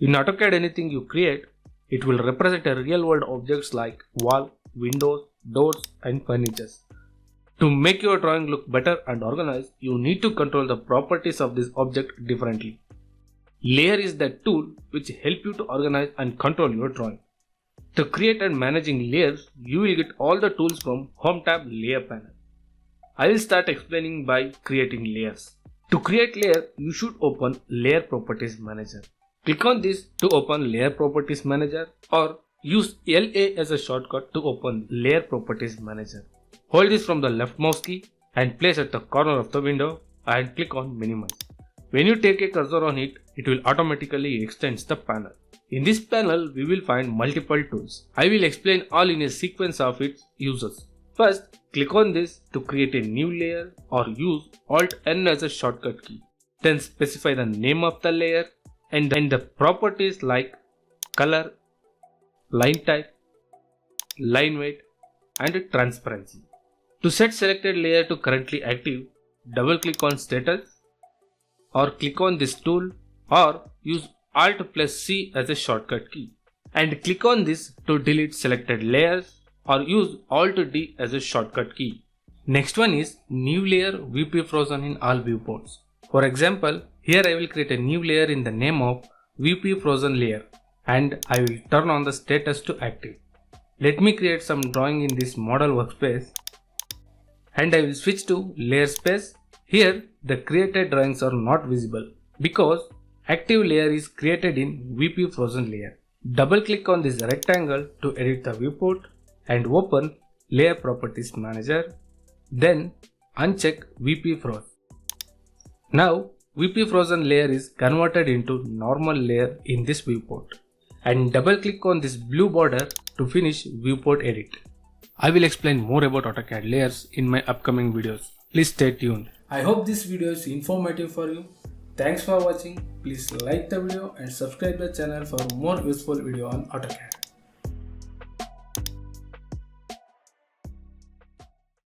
In AutoCAD, anything you create, it will represent a real world objects like wall, windows, doors and furniture. To make your drawing look better and organized, you need to control the properties of this object differently. Layer is that tool which helps you to organize and control your drawing. To create and managing layers, you will get all the tools from Home tab Layer panel. I will start explaining by creating layers. To create layer, you should open Layer Properties Manager. Click on this to open Layer Properties Manager or use LA as a shortcut to open Layer Properties Manager. Hold this from the left mouse key and place at the corner of the window and click on Minimize. When you take a cursor on it, it will automatically extend the panel. In this panel, we will find multiple tools. I will explain all in a sequence of its uses. First, click on this to create a new layer or use Alt N as a shortcut key. Then specify the name of the layer and the properties like color, line type, line weight and transparency. To set selected layer to currently active, double click on status or click on this tool or use Alt plus C as a shortcut key. And click on this to delete selected layers or use Alt D as a shortcut key. Next one is New Layer VP Frozen in all viewports. For example, here I will create a new layer in the name of VP Frozen Layer and I will turn on the status to active. Let me create some drawing in this model workspace and I will switch to Layer Space. Here the created drawings are not visible because active layer is created in VP Frozen Layer. Double click on this rectangle to edit the viewport and open Layer Properties Manager. Then uncheck VP Frozen. Now VP Frozen layer is converted into normal layer in this viewport. And double click on this blue border to finish viewport edit. I will explain more about AutoCAD layers in my upcoming videos. Please stay tuned. I hope this video is informative for you. Thanks for watching. Please like the video and subscribe the channel for more useful video on AutoCAD.